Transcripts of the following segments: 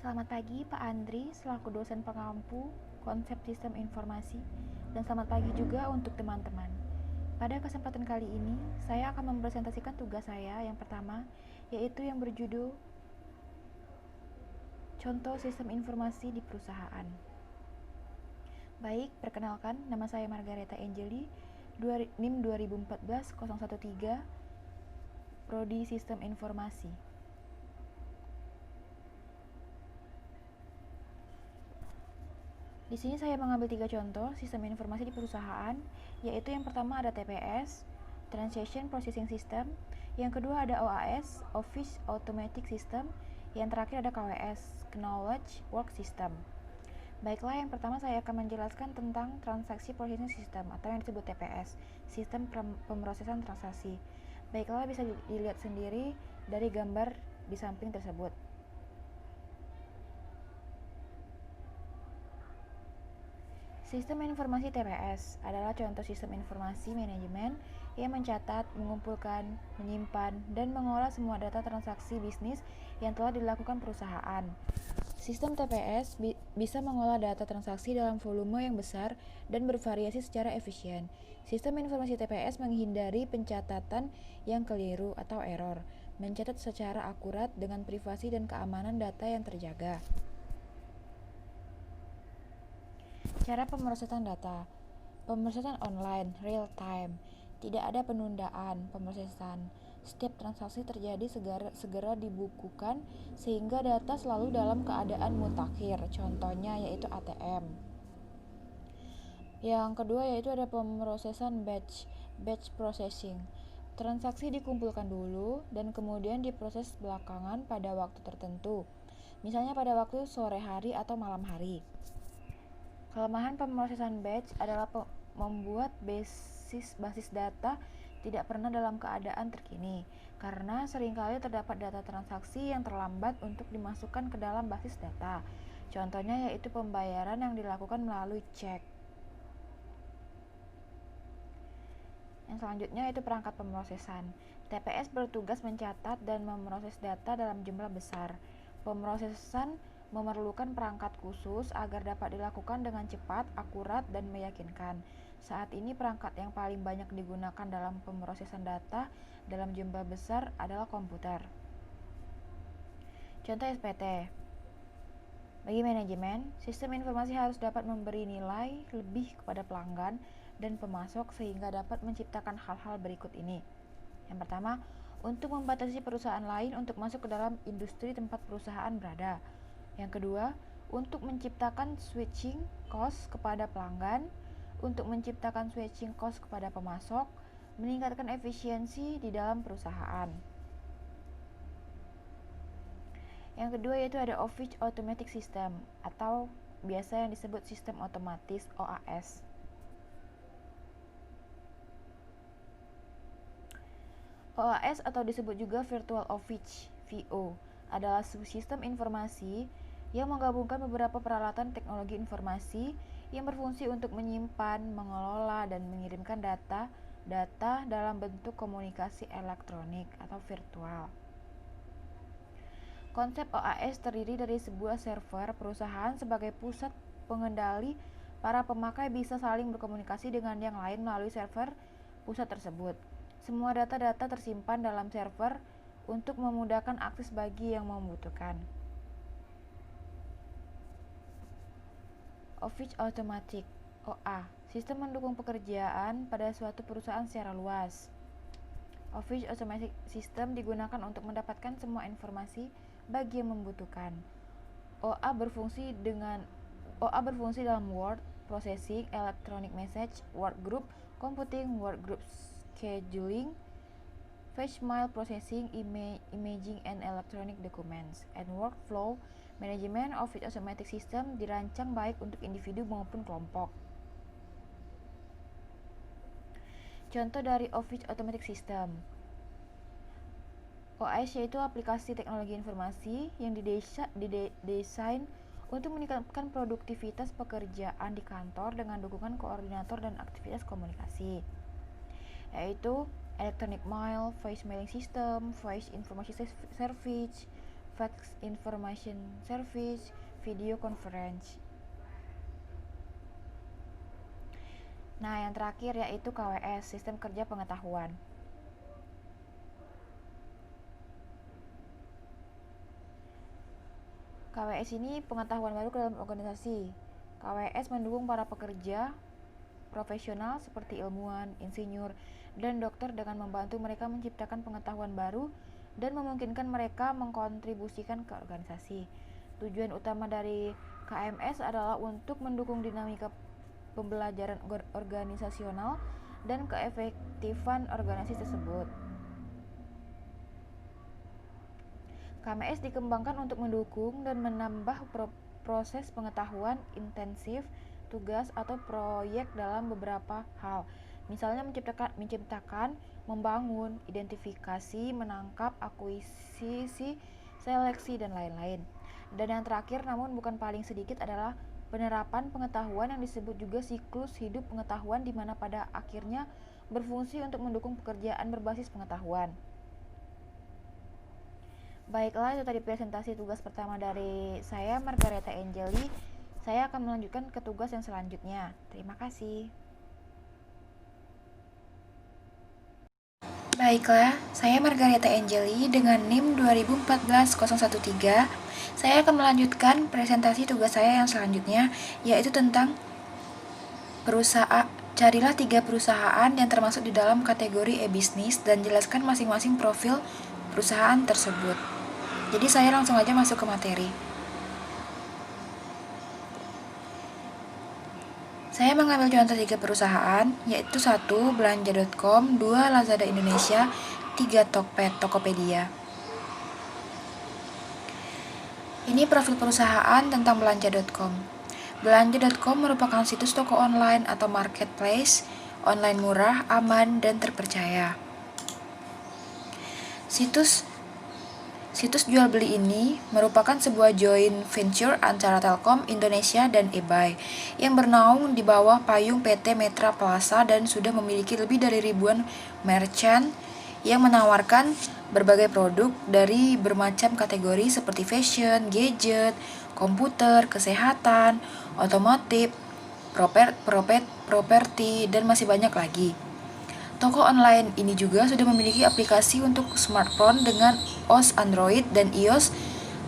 Selamat pagi Pak Andri, selaku dosen pengampu konsep sistem informasi, dan selamat pagi juga untuk teman-teman. Pada kesempatan kali ini, saya akan mempresentasikan tugas saya yang pertama, yaitu yang berjudul Contoh Sistem Informasi di Perusahaan. Baik, perkenalkan, nama saya Margareta Angeli, NIM 2014-013, Prodi Sistem Informasi. Di sini saya mengambil 3 contoh sistem informasi di perusahaan, yaitu yang pertama ada TPS, Transaction Processing System, yang kedua ada OAS, Office Automatic System, yang terakhir ada KWS, Knowledge Work System. Baiklah, yang pertama saya akan menjelaskan tentang Transaksi Processing System atau yang disebut TPS, Sistem Pemrosesan Transaksi. Baiklah, bisa dilihat sendiri dari gambar di samping tersebut. Sistem informasi TPS adalah contoh sistem informasi manajemen yang mencatat, mengumpulkan, menyimpan, dan mengolah semua data transaksi bisnis yang telah dilakukan perusahaan. Sistem TPS bisa mengolah data transaksi dalam volume yang besar dan bervariasi secara efisien. Sistem informasi TPS menghindari pencatatan yang keliru atau error, mencatat secara akurat dengan privasi dan keamanan data yang terjaga. Cara pemrosesan data. Pemrosesan online, real time. Tidak ada penundaan pemrosesan. Setiap transaksi terjadi segera dibukukan sehingga data selalu dalam keadaan mutakhir. Contohnya yaitu ATM. Yang kedua yaitu ada pemrosesan batch processing. Transaksi dikumpulkan dulu dan kemudian diproses belakangan pada waktu tertentu. Misalnya pada waktu sore hari atau malam hari. Kelemahan pemrosesan batch adalah membuat basis data tidak pernah dalam keadaan terkini, karena seringkali terdapat data transaksi yang terlambat untuk dimasukkan ke dalam basis data. Contohnya yaitu pembayaran yang dilakukan melalui cek. Yang selanjutnya yaitu perangkat pemrosesan. TPS bertugas mencatat dan memproses data dalam jumlah besar. Pemrosesan memerlukan perangkat khusus agar dapat dilakukan dengan cepat, akurat, dan meyakinkan. Saat ini perangkat yang paling banyak digunakan dalam pemrosesan data dalam jumlah besar adalah komputer. Contoh SPT. Bagi manajemen, sistem informasi harus dapat memberi nilai lebih kepada pelanggan dan pemasok sehingga dapat menciptakan hal-hal berikut ini. Yang pertama, untuk membatasi perusahaan lain untuk masuk ke dalam industri tempat perusahaan berada. Yang kedua, untuk menciptakan switching cost kepada pelanggan, untuk menciptakan switching cost kepada pemasok, meningkatkan efisiensi di dalam perusahaan. Yang kedua yaitu ada Office Automatic System atau biasa yang disebut sistem otomatis OAS. OAS atau disebut juga Virtual Office VO adalah sistem informasi yang menggabungkan beberapa peralatan teknologi informasi yang berfungsi untuk menyimpan, mengelola, dan mengirimkan data dalam bentuk komunikasi elektronik atau virtual. Konsep OAS terdiri dari sebuah server perusahaan sebagai pusat pengendali. Para pemakai bisa saling berkomunikasi dengan yang lain melalui server pusat tersebut. Semua data-data tersimpan dalam server untuk memudahkan akses bagi yang membutuhkan. Office Automatic OA, sistem mendukung pekerjaan pada suatu perusahaan secara luas. Office Automatic System digunakan untuk mendapatkan semua informasi bagi yang membutuhkan. OA berfungsi dalam Word, Processing, Electronic Message, Workgroup, Computing, Workgroup Scheduling, File Processing, Imaging and Electronic Documents, and Workflow Manajemen. Office Automatic System dirancang baik untuk individu maupun kelompok. Contoh dari Office Automatic System. OAS yaitu aplikasi teknologi informasi yang didesain untuk meningkatkan produktivitas pekerjaan di kantor dengan dukungan koordinator dan aktivitas komunikasi, yaitu Electronic Mail, Voice Mailing System, Voice Information Service, fax information service, video conference. Nah, yang terakhir yaitu KWS, sistem kerja pengetahuan. KWS ini pengetahuan baru ke dalam organisasi. KWS mendukung para pekerja profesional seperti ilmuwan, insinyur, dan dokter dengan membantu mereka menciptakan pengetahuan baru dan memungkinkan mereka mengkontribusikan ke organisasi. Tujuan utama dari KMS adalah untuk mendukung dinamika pembelajaran organisasional dan keefektifan organisasi tersebut. KMS dikembangkan untuk mendukung dan menambah proses pengetahuan intensif, tugas atau proyek dalam beberapa hal. Misalnya menciptakan, membangun, identifikasi, menangkap, akuisisi, seleksi, dan lain-lain. Dan yang terakhir namun bukan paling sedikit adalah penerapan pengetahuan yang disebut juga siklus hidup pengetahuan, di mana pada akhirnya berfungsi untuk mendukung pekerjaan berbasis pengetahuan. Baiklah, itu tadi presentasi tugas pertama dari saya, Margareta Angeli. Saya akan melanjutkan ke tugas yang selanjutnya. Terima kasih. Baiklah, saya Margareta Angeli dengan NIM 2014-013. Saya akan melanjutkan presentasi tugas saya yang selanjutnya, yaitu tentang perusahaan. Carilah 3 perusahaan yang termasuk di dalam kategori e-bisnis dan jelaskan masing-masing profil perusahaan tersebut. Jadi saya langsung aja masuk ke materi. Saya mengambil contoh 3 perusahaan, yaitu 1. Belanja.com, 2. Lazada Indonesia, 3. Tokped, Tokopedia. Ini profil perusahaan tentang Belanja.com. Belanja.com merupakan situs toko online atau marketplace, online murah, aman, dan terpercaya. Situs jual beli ini merupakan sebuah joint venture antara Telkom Indonesia dan eBay yang bernaung di bawah payung PT Metra Plaza dan sudah memiliki lebih dari ribuan merchant yang menawarkan berbagai produk dari bermacam kategori seperti fashion, gadget, komputer, kesehatan, otomotif, properti, dan masih banyak lagi. Toko online ini juga sudah memiliki aplikasi untuk smartphone dengan OS Android dan iOS,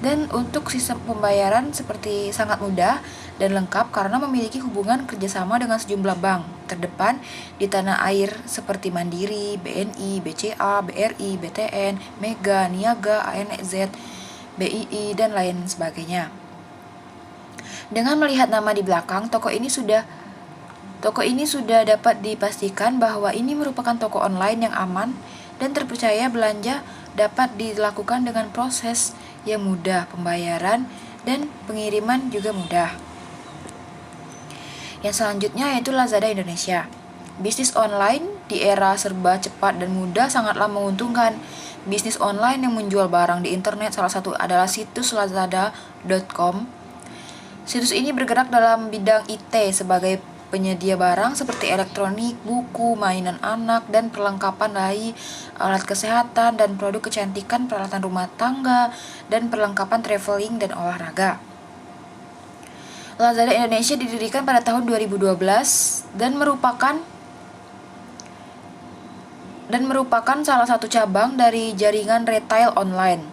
dan untuk sistem pembayaran seperti sangat mudah dan lengkap karena memiliki hubungan kerjasama dengan sejumlah bank terdepan di tanah air seperti Mandiri, BNI, BCA, BRI, BTN, Mega, Niaga, ANZ, BII, dan lain sebagainya. Dengan melihat nama di belakang, toko ini sudah dapat dipastikan bahwa ini merupakan toko online yang aman dan terpercaya. Belanja dapat dilakukan dengan proses yang mudah, pembayaran dan pengiriman juga mudah. Yang selanjutnya yaitu Lazada Indonesia. Bisnis online di era serba cepat dan mudah sangatlah menguntungkan. Bisnis online yang menjual barang di internet salah satu adalah situs lazada.com. Situs ini bergerak dalam bidang IT sebagai penyedia barang seperti elektronik, buku, mainan anak, dan perlengkapan bayi, alat kesehatan, dan produk kecantikan, peralatan rumah tangga, dan perlengkapan traveling dan olahraga. Lazada Indonesia didirikan pada tahun 2012 dan merupakan salah satu cabang dari jaringan retail online.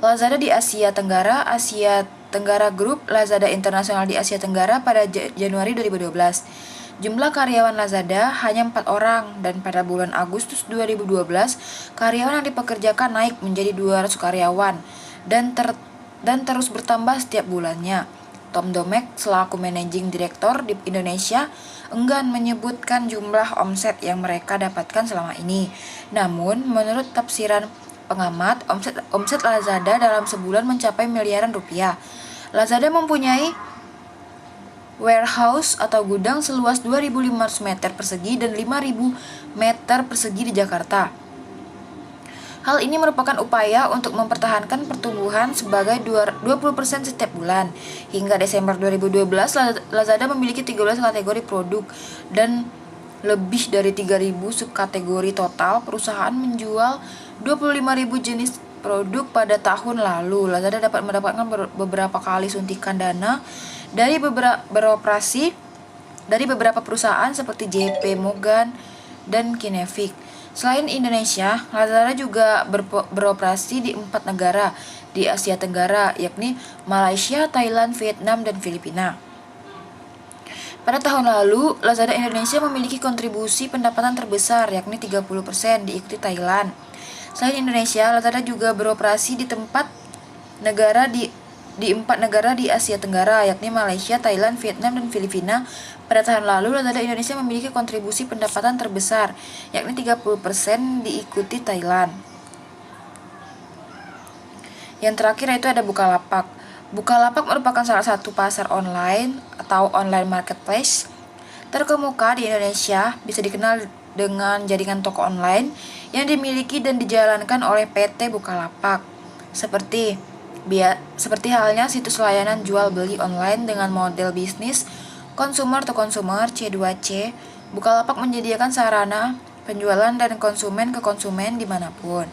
Lazada di Asia Tenggara Group, Lazada Internasional di Asia Tenggara pada Januari 2012. Jumlah karyawan Lazada hanya 4 orang dan pada bulan Agustus 2012 karyawan yang dipekerjakan naik menjadi 200 karyawan dan terus bertambah setiap bulannya. Tom Domek selaku Managing Director di Indonesia enggan menyebutkan jumlah omset yang mereka dapatkan selama ini. Namun menurut tafsiran pengamat, omset Lazada dalam sebulan mencapai miliaran rupiah. Lazada mempunyai warehouse atau gudang seluas 2.500 meter persegi dan 5.000 meter persegi di Jakarta. Hal ini merupakan upaya untuk mempertahankan pertumbuhan sebagai 20% setiap bulan. Hingga Desember 2012, Lazada memiliki 13 kategori produk dan lebih dari 3.000 subkategori total. Perusahaan menjual 25.000 jenis produk pada tahun lalu. Lazada dapat mendapatkan beberapa kali suntikan dana dari beberapa perusahaan seperti JP Morgan dan Kinetic. Selain Indonesia, Lazada juga beroperasi di 4 negara di Asia Tenggara, yakni Malaysia, Thailand, Vietnam, dan Filipina. Pada tahun lalu, Lazada Indonesia memiliki kontribusi pendapatan terbesar, yakni 30%, diikuti Thailand. Selain Indonesia, Lazada juga beroperasi di 4 negara di Asia Tenggara, yakni Malaysia, Thailand, Vietnam, dan Filipina. Pada tahun lalu, Lazada Indonesia memiliki kontribusi pendapatan terbesar, yakni 30%, diikuti Thailand. Yang terakhir yaitu ada Bukalapak. Bukalapak merupakan salah satu pasar online atau online marketplace terkemuka di Indonesia, bisa dikenal dengan jaringan toko online yang dimiliki dan dijalankan oleh PT Bukalapak. Seperti halnya situs layanan jual beli online dengan model bisnis consumer to consumer C2C, Bukalapak menyediakan sarana penjualan dan konsumen ke konsumen dimanapun.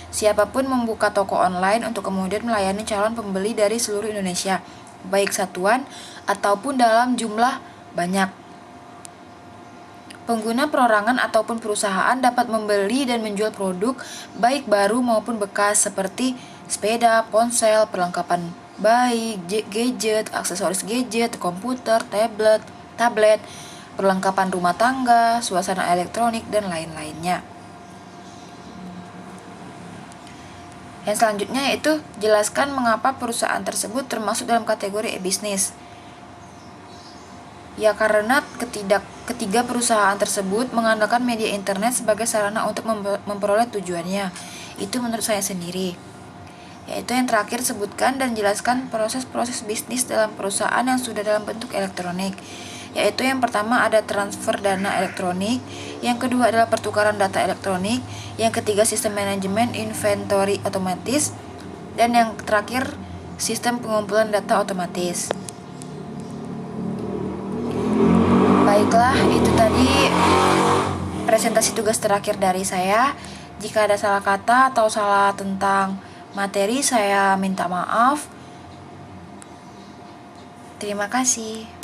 Siapapun membuka toko online untuk kemudian melayani calon pembeli dari seluruh Indonesia, baik satuan ataupun dalam jumlah banyak. Pengguna perorangan ataupun perusahaan dapat membeli dan menjual produk baik baru maupun bekas seperti sepeda, ponsel, perlengkapan bayi, gadget, aksesoris gadget, komputer, tablet, perlengkapan rumah tangga, suasana elektronik, dan lain-lainnya. Yang selanjutnya yaitu jelaskan mengapa perusahaan tersebut termasuk dalam kategori e-bisnis. Ya, karena ketiga perusahaan tersebut mengandalkan media internet sebagai sarana untuk memperoleh tujuannya. Itu menurut saya sendiri. Yaitu yang terakhir, sebutkan dan jelaskan proses-proses bisnis dalam perusahaan yang sudah dalam bentuk elektronik. Yaitu yang pertama ada transfer dana elektronik, yang kedua adalah pertukaran data elektronik, yang ketiga sistem manajemen inventory otomatis, dan yang terakhir sistem pengumpulan data otomatis. Baiklah, itu tadi presentasi tugas terakhir dari saya. Jika ada salah kata atau salah tentang materi, saya minta maaf. Terima kasih.